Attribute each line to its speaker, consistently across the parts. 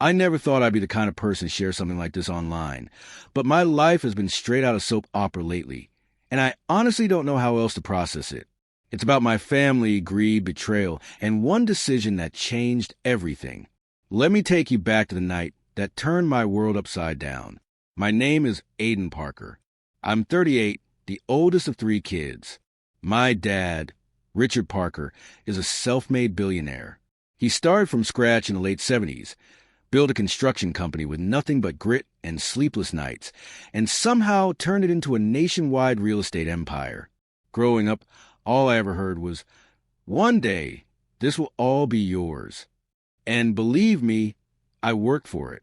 Speaker 1: I never thought I'd be the kind of person to share something like this online, but my life has been straight out of soap opera lately, and I honestly don't know how else to process it. It's about my family, greed, betrayal, and one decision that changed everything. Let me take you back to the night that turned my world upside down. My name is Aiden Parker. I'm 38, the oldest of 3 kids. My dad, Richard Parker, is a self-made billionaire. He started from scratch in the late 70s, built a construction company with nothing but grit and sleepless nights, and somehow turned it into a nationwide real estate empire. Growing up, all I ever heard was, "One day, this will all be yours." And believe me, I worked for it.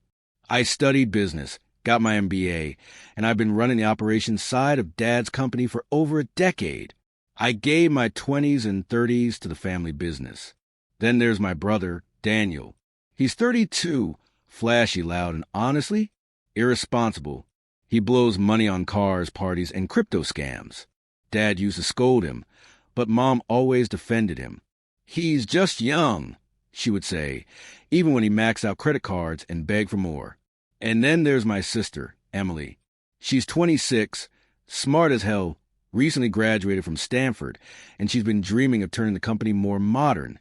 Speaker 1: I studied business, got my MBA, and I've been running the operations side of Dad's company for over a decade. I gave my 20s and 30s to the family business. Then there's my brother, Daniel. He's 32, flashy, loud, and honestly, irresponsible. He blows money on cars, parties, and crypto scams. Dad used to scold him, but Mom always defended him. "He's just young," she would say, even when he maxed out credit cards and begged for more. And then there's my sister, Emily. She's 26, smart as hell, recently graduated from Stanford, and she's been dreaming of turning the company more modern.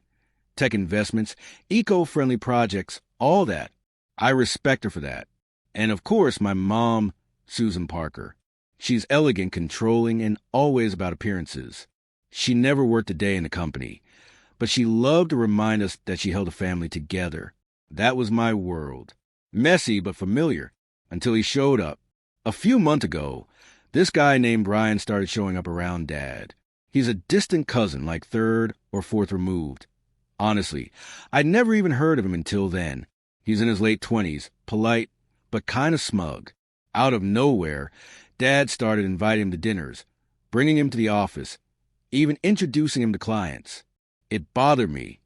Speaker 1: Tech investments, eco-friendly projects, all that. I respect her for that. And of course, my mom, Susan Parker. She's elegant, controlling, and always about appearances. She never worked a day in the company, but she loved to remind us that she held a family together. That was my world. Messy but familiar, until he showed up. A few months ago, this guy named Ryan started showing up around Dad. He's a distant cousin, like 3rd or 4th removed. Honestly, I'd never even heard of him until then. He's in his late 20s, polite, but kind of smug. Out of nowhere, Dad started inviting him to dinners, bringing him to the office, even introducing him to clients. It bothered me,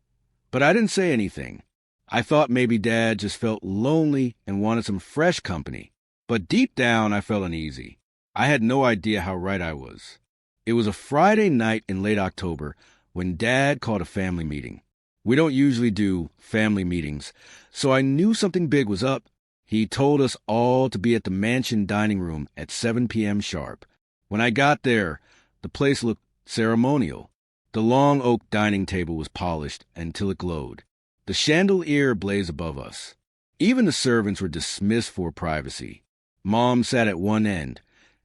Speaker 1: but I didn't say anything. I thought maybe Dad just felt lonely and wanted some fresh company. But deep down, I felt uneasy. I had no idea how right I was. It was a Friday night in late October when Dad called a family meeting. We don't usually do family meetings, so I knew something big was up. He told us all to be at the mansion dining room at 7 p.m. sharp. When I got there, the place looked ceremonial. The long oak dining table was polished until it glowed. The chandelier blazed above us. Even the servants were dismissed for privacy. Mom sat at one end,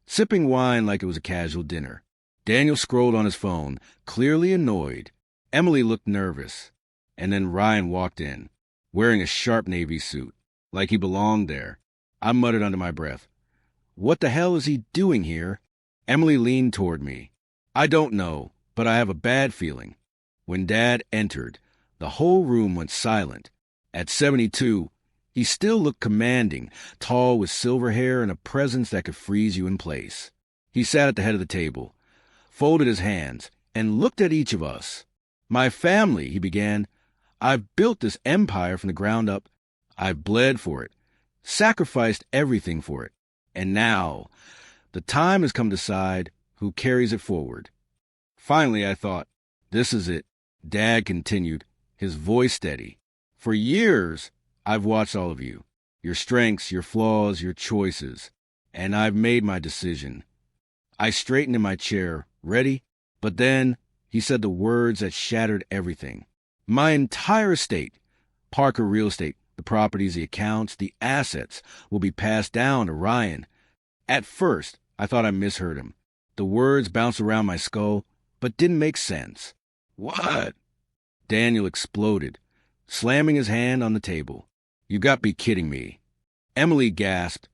Speaker 1: sipping wine like it was a casual dinner. Daniel scrolled on his phone, clearly annoyed. Emily looked nervous. And then Ryan walked in, wearing a sharp navy suit, like he belonged there. I muttered under my breath, "What the hell is he doing here?" Emily leaned toward me. "I don't know, but I have a bad feeling." When Dad entered, the whole room went silent. At 72, he still looked commanding, tall with silver hair and a presence that could freeze you in place. He sat at the head of the table, folded his hands, and looked at each of us. "My family," he began. "I've built this empire from the ground up. I've bled for it, sacrificed everything for it. And now, the time has come to decide who carries it forward." Finally, I thought, this is it. Dad continued, his voice steady. "For years, I've watched all of you, your strengths, your flaws, your choices, and I've made my decision." I straightened in my chair, ready, but then he said the words that shattered everything. "My entire estate, Parker Real Estate, the properties, the accounts, the assets, will be passed down to Ryan." At first, I thought I misheard him. The words bounced around my skull, but didn't make sense. "What?" Daniel exploded, slamming his hand on the table. "You got to be kidding me." Emily gasped,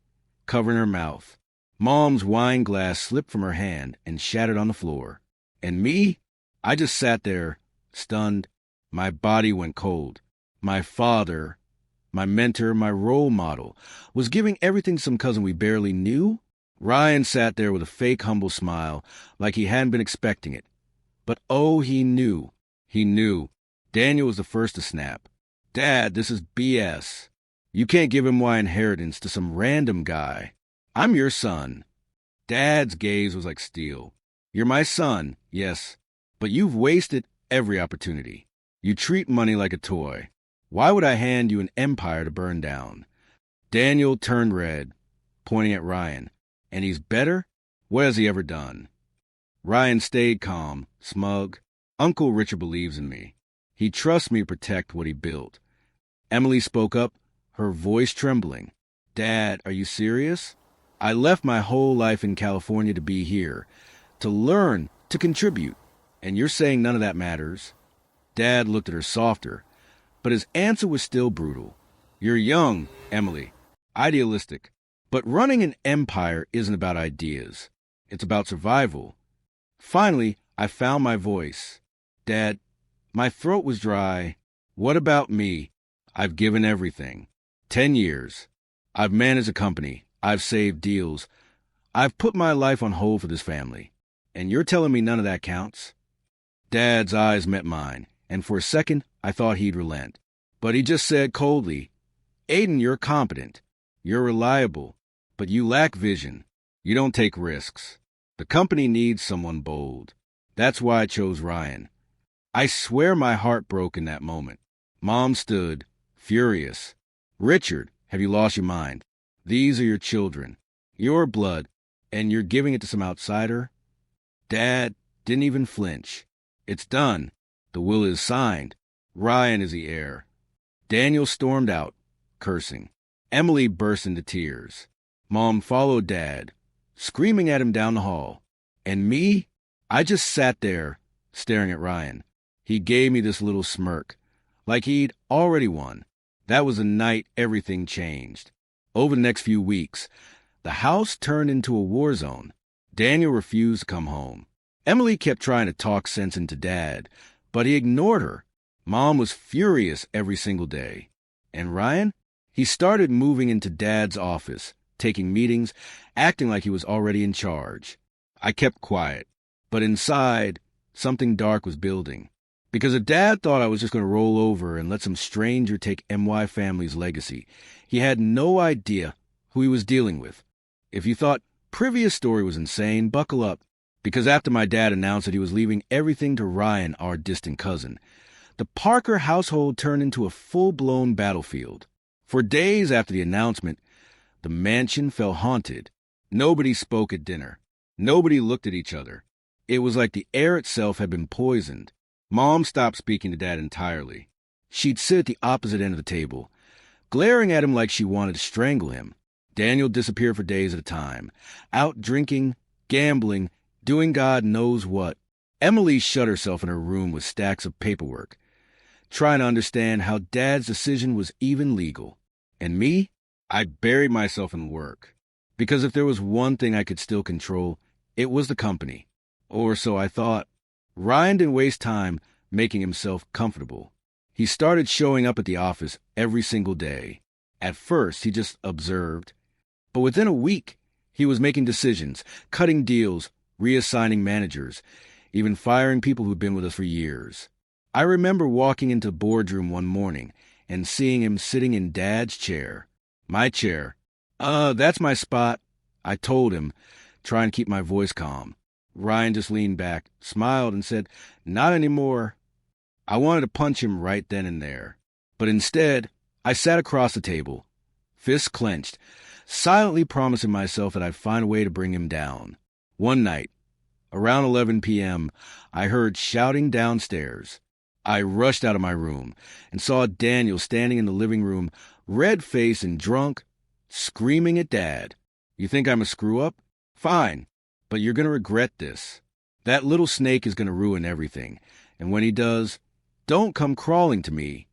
Speaker 1: covering her mouth. Mom's wine glass slipped from her hand and shattered on the floor. And me? I just sat there, stunned. My body went cold. My father, my mentor, my role model, was giving everything to some cousin we barely knew? Ryan sat there with a fake humble smile, like he hadn't been expecting it. But oh, he knew. He knew. Daniel was the first to snap. "Dad, this is BS. You can't give him my inheritance to some random guy. I'm your son." Dad's gaze was like steel. "You're my son, yes, but you've wasted every opportunity. You treat money like a toy. Why would I hand you an empire to burn down? Daniel turned red, pointing at Ryan. And he's better? What has he ever done? Ryan stayed calm, smug. Uncle Richard believes in me. He trusts me to protect what he built. Emily spoke up, her voice trembling. Dad, are you serious? I left my whole life in California to be here, to learn, to contribute. And you're saying none of that matters? Dad looked at her softer, but his answer was still brutal. You're young, Emily, idealistic. But running an empire isn't about ideas. It's about survival. Finally, I found my voice. Dad, my throat was dry. What about me? I've given everything. 10 years. I've managed a company. I've saved deals. I've put my life on hold for this family. And you're telling me none of that counts? Dad's eyes met mine, and for a second I thought he'd relent. But he just said coldly, Aiden, you're competent. You're reliable. But you lack vision. You don't take risks. The company needs someone bold. That's why I chose Ryan. I swear my heart broke in that moment. Mom stood, furious. Richard, have you lost your mind? These are your children, your blood, and you're giving it to some outsider? Dad didn't even flinch. It's done. The will is signed. Ryan is the heir. Daniel stormed out, cursing. Emily burst into tears. Mom followed Dad, screaming at him down the hall. And me? I just sat there, staring at Ryan. He gave me this little smirk, like he'd already won. That was the night everything changed. Over the next few weeks, the house turned into a war zone. Daniel refused to come home. Emily kept trying to talk sense into Dad, but he ignored her. Mom was furious every single day. And Ryan? He started moving into Dad's office, taking meetings, acting like he was already in charge. I kept quiet, but inside, something dark was building. Because if Dad thought I was just going to roll over and let some stranger take MY family's legacy, he had no idea who he was dealing with. If you thought previous story was insane, buckle up. Because after my dad announced that he was leaving everything to Ryan, our distant cousin, the Parker household turned into a full-blown battlefield. For days after the announcement, the mansion felt haunted. Nobody spoke at dinner. Nobody looked at each other. It was like the air itself had been poisoned. Mom stopped speaking to Dad entirely. She'd sit at the opposite end of the table, glaring at him like she wanted to strangle him. Daniel disappeared for days at a time, out drinking, gambling, doing God knows what. Emily shut herself in her room with stacks of paperwork, trying to understand how Dad's decision was even legal. And me? I buried myself in work. Because if there was one thing I could still control, it was the company. Or so I thought. Ryan didn't waste time making himself comfortable. He started showing up at the office every single day. At first, he just observed. But within a week, he was making decisions, cutting deals, reassigning managers, even firing people who'd been with us for years. I remember walking into the boardroom one morning and seeing him sitting in Dad's chair. My chair. That's my spot, I told him, trying to keep my voice calm. Ryan just leaned back, smiled, and said, Not anymore. I wanted to punch him right then and there. But instead, I sat across the table, fists clenched, silently promising myself that I'd find a way to bring him down. One night, around 11 p.m., I heard shouting downstairs. I rushed out of my room and saw Daniel standing in the living room, red-faced and drunk, screaming at Dad. You think I'm a screw-up? Fine, but you're going to regret this. That little snake is going to ruin everything, and when he does, don't come crawling to me.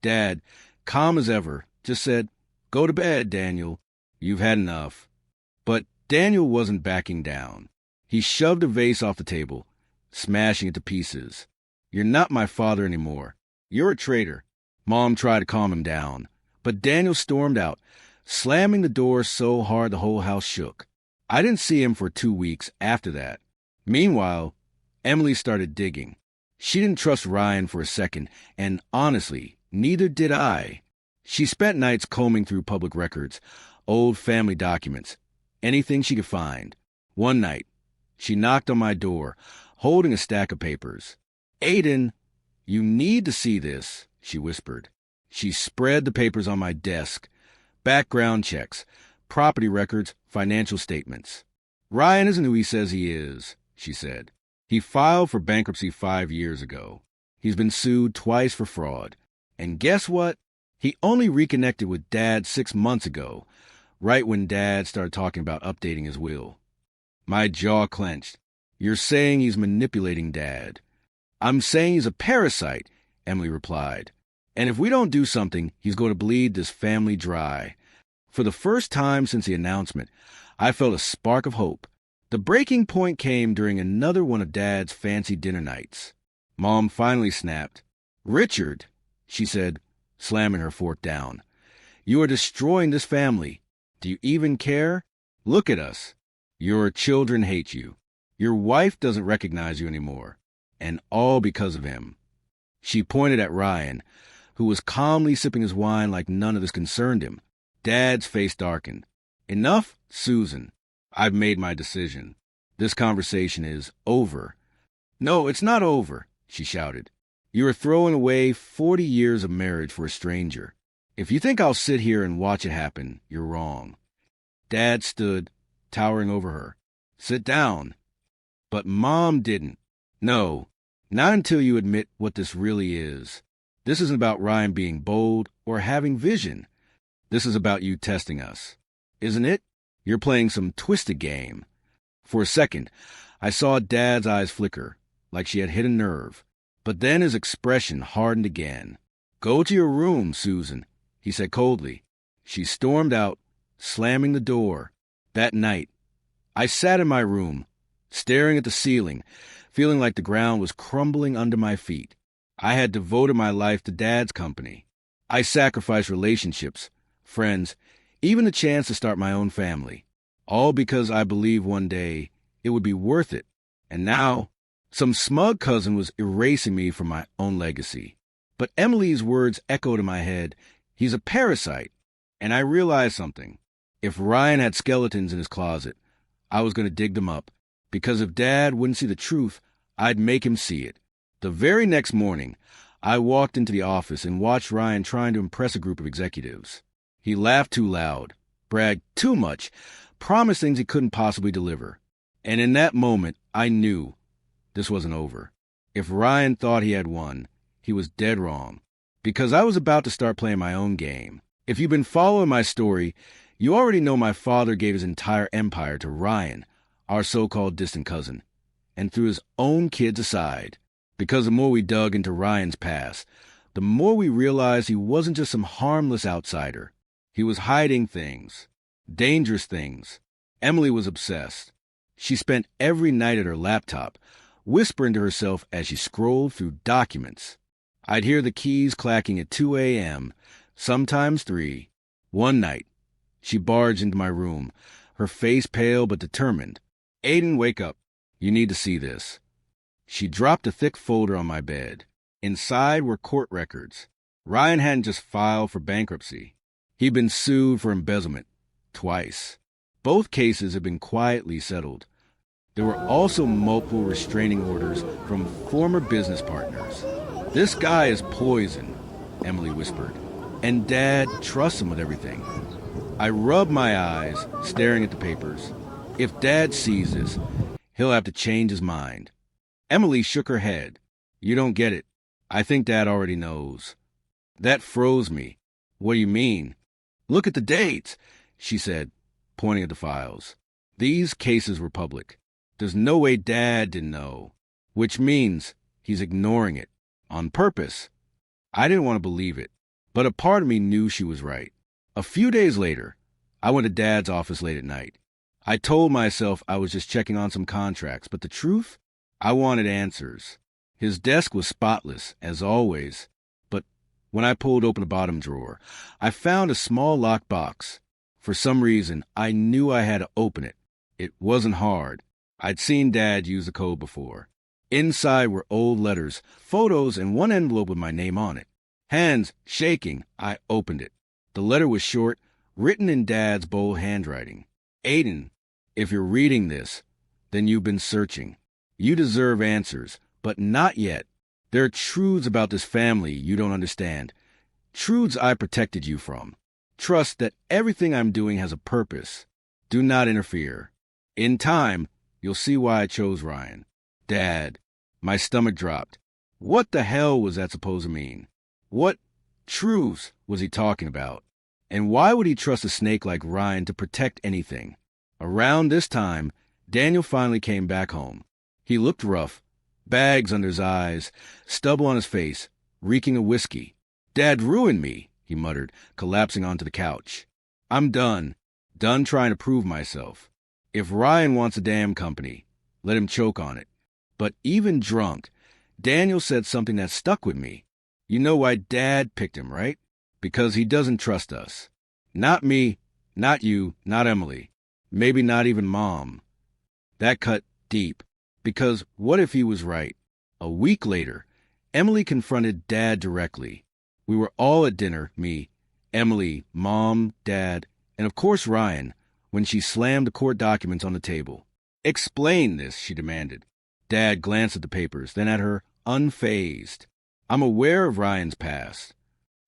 Speaker 1: Dad, calm as ever, just said, Go to bed, Daniel. You've had enough. But Daniel wasn't backing down. He shoved a vase off the table, smashing it to pieces. You're not my father anymore. You're a traitor. Mom tried to calm him down, but Daniel stormed out, slamming the door so hard the whole house shook. I didn't see him for 2 weeks after that. Meanwhile, Emily started digging. She didn't trust Ryan for a second, and honestly, neither did I. She spent nights combing through public records, old family documents, anything she could find. One night, she knocked on my door, holding a stack of papers. Aiden, you need to see this, she whispered. She spread the papers on my desk. Background checks, property records, financial statements. Ryan isn't who he says he is, she said. He filed for bankruptcy 5 years ago. He's been sued twice for fraud. And guess what? He only reconnected with Dad 6 months ago, right when Dad started talking about updating his will. My jaw clenched. You're saying he's manipulating Dad. I'm saying he's a parasite, Emily replied. And if we don't do something, he's going to bleed this family dry. For the first time since the announcement, I felt a spark of hope. The breaking point came during another one of Dad's fancy dinner nights. Mom finally snapped. Richard, she said, slamming her fork down. You are destroying this family. Do you even care? Look at us. Your children hate you. Your wife doesn't recognize you anymore. And all because of him. She pointed at Ryan, who was calmly sipping his wine like none of this concerned him. Dad's face darkened. Enough, Susan. I've made my decision. This conversation is over. No, it's not over, she shouted. You are throwing away 40 years of marriage for a stranger. If you think I'll sit here and watch it happen, you're wrong. Dad stood, towering over her. Sit down. But Mom didn't. No, not until you admit what this really is. This isn't about Ryan being bold or having vision. This is about you testing us. Isn't it? You're playing some twisted game. For a second, I saw Dad's eyes flicker, like she had hit a nerve. But then his expression hardened again. Go to your room, Susan, he said coldly. She stormed out, slamming the door. That night, I sat in my room, staring at the ceiling, feeling like the ground was crumbling under my feet. I had devoted my life to Dad's company. I sacrificed relationships, friends, even the chance to start my own family, all because I believed one day it would be worth it. And now, some smug cousin was erasing me from my own legacy. But Emily's words echoed in my head. He's a parasite. And I realized something. If Ryan had skeletons in his closet, I was going to dig them up. Because if Dad wouldn't see the truth, I'd make him see it. The very next morning, I walked into the office and watched Ryan trying to impress a group of executives. He laughed too loud, bragged too much, promised things he couldn't possibly deliver. And in that moment, I knew this wasn't over. If Ryan thought he had won, he was dead wrong. Because I was about to start playing my own game. If you've been following my story, you already know my father gave his entire empire to Ryan, our so-called distant cousin, and threw his own kids aside. Because the more we dug into Ryan's past, the more we realized he wasn't just some harmless outsider. He was hiding things, dangerous things. Emily was obsessed. She spent every night at her laptop, whispering to herself as she scrolled through documents. I'd hear the keys clacking at 2 a.m., sometimes 3. One night, she barged into my room, her face pale but determined. Aiden, wake up. You need to see this. She dropped a thick folder on my bed. Inside were court records. Ryan hadn't just filed for bankruptcy. He'd been sued for embezzlement, twice. Both cases had been quietly settled. There were also multiple restraining orders from former business partners. This guy is poison, Emily whispered, and Dad trusts him with everything. I rubbed my eyes, staring at the papers. If Dad sees this, he'll have to change his mind. Emily shook her head. You don't get it. I think Dad already knows. That froze me. What do you mean? Look at the dates, she said, pointing at the files. These cases were public. There's no way Dad didn't know, which means he's ignoring it on purpose. I didn't want to believe it, but a part of me knew she was right. A few days later, I went to Dad's office late at night. I told myself I was just checking on some contracts, but the truth? I wanted answers. His desk was spotless, as always, but when I pulled open the bottom drawer, I found a small locked box. For some reason, I knew I had to open it. It wasn't hard. I'd seen Dad use the code before. Inside were old letters, photos, and one envelope with my name on it. Hands shaking, I opened it. The letter was short, written in Dad's bold handwriting. Aiden, if you're reading this, then you've been searching. You deserve answers, but not yet. There are truths about this family you don't understand. Truths I protected you from. Trust that everything I'm doing has a purpose. Do not interfere. In time, you'll see why I chose Ryan. Dad, my stomach dropped. What the hell was that supposed to mean? What truths was he talking about? And why would he trust a snake like Ryan to protect anything? Around this time, Daniel finally came back home. He looked rough, bags under his eyes, stubble on his face, reeking of whiskey. Dad ruined me, he muttered, collapsing onto the couch. I'm done. Done trying to prove myself. If Ryan wants a damn company, let him choke on it. But even drunk, Daniel said something that stuck with me. You know why Dad picked him, right? Because he doesn't trust us. Not me, not you, not Emily. Maybe not even Mom. That cut deep. Because what if he was right? A week later, Emily confronted Dad directly. We were all at dinner, me, Emily, Mom, Dad, and of course Ryan, when she slammed the court documents on the table. Explain this, she demanded. Dad glanced at the papers, then at her, unfazed. I'm aware of Ryan's past.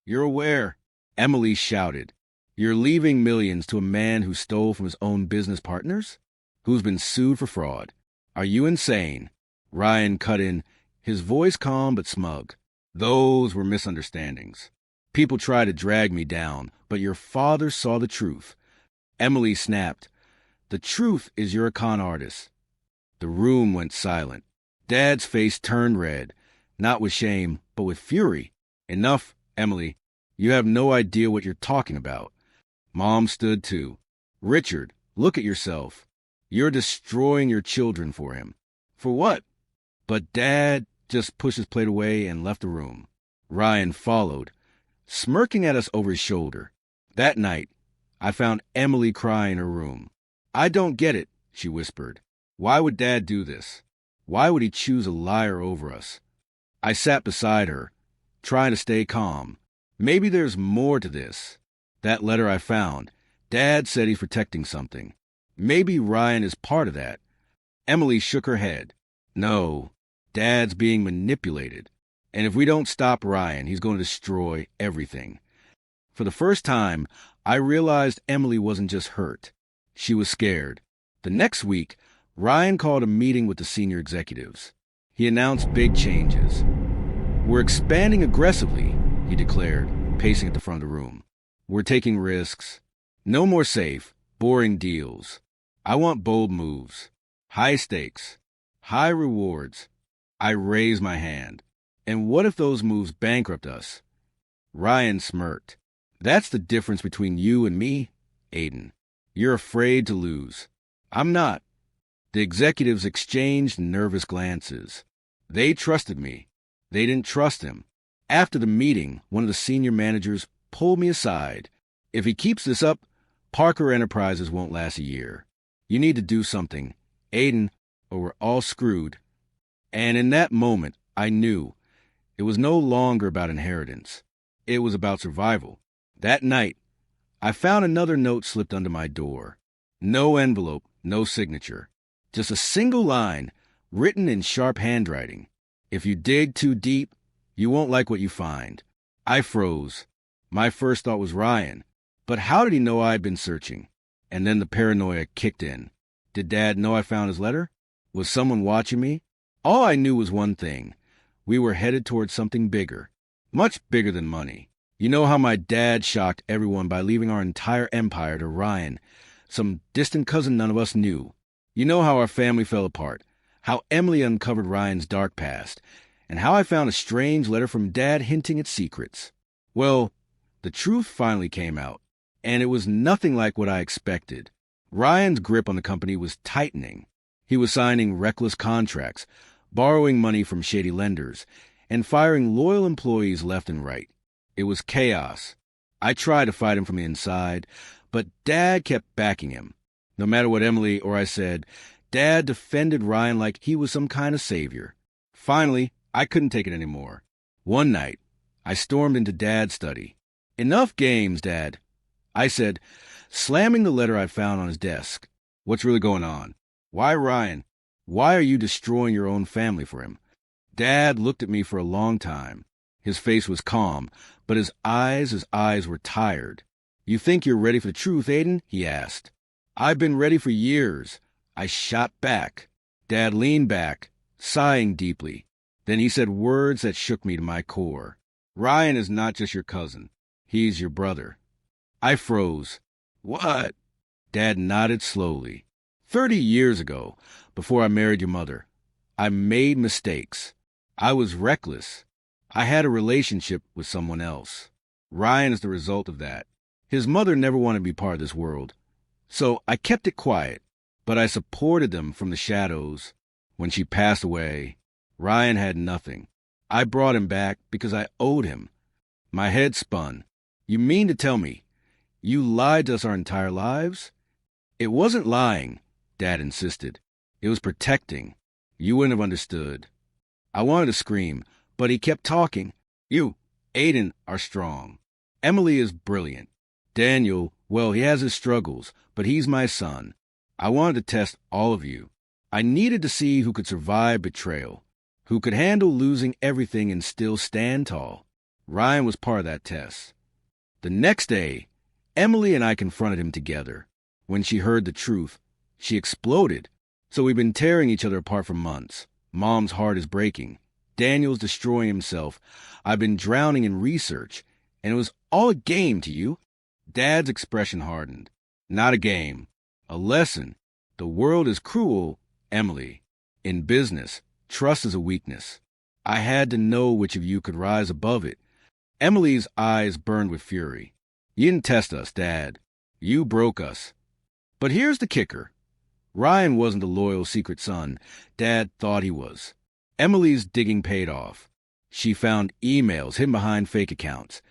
Speaker 1: You're aware? Emily shouted. You're leaving millions to a man who stole from his own business partners? Who's been sued for fraud? Are you insane? Ryan cut in, his voice calm but smug. Those were misunderstandings. People try to drag me down, but your father saw the truth. Emily snapped. The truth is you're a con artist. The room went silent. Dad's face turned red, not with shame, but with fury. Enough, Emily. You have no idea what you're talking about. Mom stood too. Richard, look at yourself. You're destroying your children for him. For what? But Dad just pushed his plate away and left the room. Ryan followed, smirking at us over his shoulder. That night, I found Emily crying in her room. I don't get it, she whispered. Why would Dad do this? Why would he choose a liar over us? I sat beside her, trying to stay calm. Maybe there's more to this. That letter I found, Dad said he's protecting something. Maybe Ryan is part of that. Emily shook her head. No, Dad's being manipulated. And if we don't stop Ryan, he's going to destroy everything. For the first time, I realized Emily wasn't just hurt. She was scared. The next week, Ryan called a meeting with the senior executives. He announced big changes. We're expanding aggressively, he declared, pacing at the front of the room. We're taking risks. No more safe, boring deals. I want bold moves. High stakes. High rewards. I raise my hand. And what if those moves bankrupt us? Ryan smirked. That's the difference between you and me, Aiden. You're afraid to lose. I'm not. The executives exchanged nervous glances. They trusted me. They didn't trust him. After the meeting, one of the senior managers pulled me aside. If he keeps this up, Parker Enterprises won't last a year. You need to do something, Aiden, or we're all screwed. And in that moment, I knew it was no longer about inheritance. It was about survival. That night, I found another note slipped under my door. No envelope, no signature. Just a single line, written in sharp handwriting. If you dig too deep, you won't like what you find. I froze. My first thought was Ryan. But how did he know I'd been searching? And then the paranoia kicked in. Did Dad know I found his letter? Was someone watching me? All I knew was one thing. We were headed towards something bigger. Much bigger than money. You know how my dad shocked everyone by leaving our entire empire to Ryan, some distant cousin none of us knew. You know how our family fell apart, how Emily uncovered Ryan's dark past, and how I found a strange letter from Dad hinting at secrets. Well, the truth finally came out, and it was nothing like what I expected. Ryan's grip on the company was tightening. He was signing reckless contracts, borrowing money from shady lenders, and firing loyal employees left and right. It was chaos. I tried to fight him from the inside, but Dad kept backing him. No matter what Emily or I said, Dad defended Ryan like he was some kind of savior. Finally, I couldn't take it anymore. One night, I stormed into Dad's study. Enough games, Dad, I said, slamming the letter I found on his desk. What's really going on? Why Ryan? Why are you destroying your own family for him? Dad looked at me for a long time. His face was calm, but his eyes were tired. "You think you're ready for the truth, Aiden?" he asked. "I've been ready for years." I shot back. Dad leaned back, sighing deeply. Then he said words that shook me to my core. "Ryan is not just your cousin. He's your brother." I froze. "What?" Dad nodded slowly. 30 years ago, before I married your mother, I made mistakes. I was reckless. I had a relationship with someone else. Ryan is the result of that. His mother never wanted to be part of this world. So I kept it quiet, but I supported them from the shadows. When she passed away, Ryan had nothing. I brought him back because I owed him. My head spun. "You mean to tell me you lied to us our entire lives?" "It wasn't lying," Dad insisted. "It was protecting. You wouldn't have understood." I wanted to scream, but he kept talking. "You, Aiden, are strong. Emily is brilliant. Daniel, well, he has his struggles, but he's my son. I wanted to test all of you. I needed to see who could survive betrayal, who could handle losing everything and still stand tall. Ryan was part of that test." The next day, Emily and I confronted him together. When she heard the truth, she exploded. "So we've been tearing each other apart for months. Mom's heart is breaking. Daniel's destroying himself. I've been drowning in research. And it was all a game to you." Dad's expression hardened. "Not a game. A lesson. The world is cruel, Emily. In business, trust is a weakness. I had to know which of you could rise above it." Emily's eyes burned with fury. "You didn't test us, Dad. You broke us." But here's the kicker. Ryan wasn't the loyal secret son Dad thought he was. Emily's digging paid off. She found emails hidden behind fake accounts,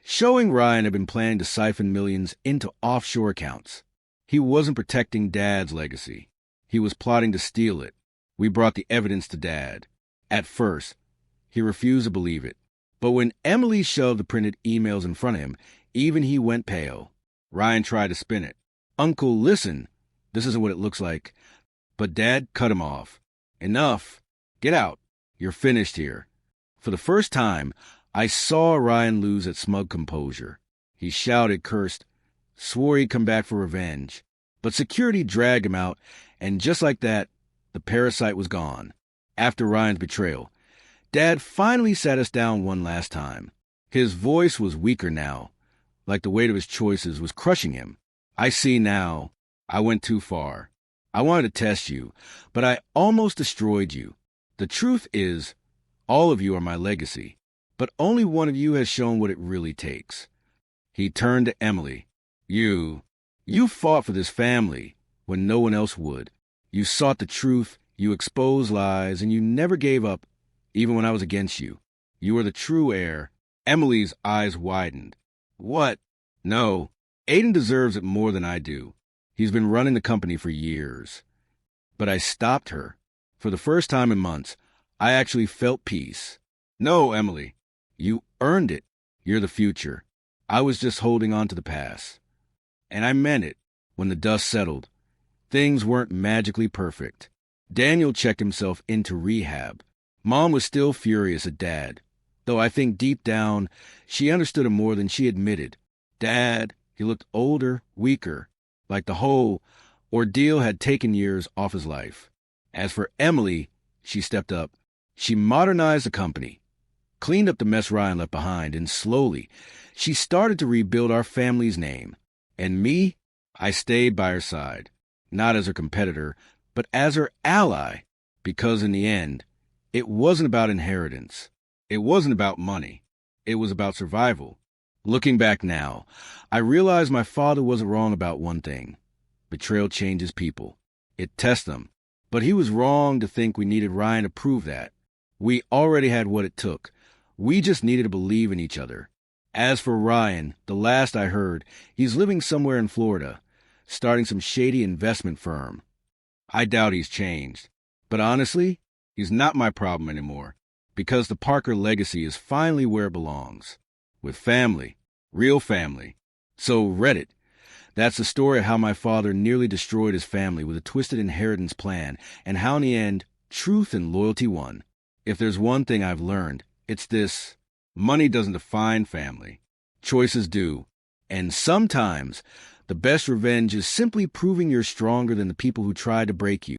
Speaker 1: showing Ryan had been planning to siphon millions into offshore accounts. He wasn't protecting Dad's legacy. He was plotting to steal it. We brought the evidence to Dad. At first, he refused to believe it. But when Emily shoved the printed emails in front of him, even he went pale. Ryan tried to spin it. "Uncle, listen. This isn't what it looks like." But Dad cut him off. "Enough. Get out. You're finished here." For the first time, I saw Ryan lose its smug composure. He shouted, cursed, swore he'd come back for revenge. But security dragged him out, and just like that, the parasite was gone. After Ryan's betrayal, Dad finally sat us down one last time. His voice was weaker now, like the weight of his choices was crushing him. "I see now. I went too far. I wanted to test you, but I almost destroyed you. The truth is, all of you are my legacy, but only one of you has shown what it really takes." He turned to Emily. You fought for this family when no one else would. You sought the truth, you exposed lies, and you never gave up, even when I was against you. You are the true heir." Emily's eyes widened. "What? No. Aiden deserves it more than I do. He's been running the company for years." But I stopped her. For the first time in months, I actually felt peace. "No, Emily. You earned it. You're the future. I was just holding on to the past." And I meant it. When the dust settled, things weren't magically perfect. Daniel checked himself into rehab. Mom was still furious at Dad, though I think deep down she understood him more than she admitted. Dad, he looked older, weaker, like the whole ordeal had taken years off his life. As for Emily, she stepped up. She modernized the company, cleaned up the mess Ryan left behind, and slowly she started to rebuild our family's name. And me, I stayed by her side, not as her competitor, but as her ally, because in the end, it wasn't about inheritance. It wasn't about money. It was about survival. Looking back now, I realize my father wasn't wrong about one thing. Betrayal changes people. It tests them. But he was wrong to think we needed Ryan to prove that. We already had what it took. We just needed to believe in each other. As for Ryan, the last I heard, he's living somewhere in Florida, starting some shady investment firm. I doubt he's changed. But honestly, he's not my problem anymore, because the Parker legacy is finally where it belongs. With family. Real family. So Reddit. That's the story of how my father nearly destroyed his family with a twisted inheritance plan, and how in the end, truth and loyalty won. If there's one thing I've learned, it's this. Money doesn't define family. Choices do. And sometimes, the best revenge is simply proving you're stronger than the people who tried to break you.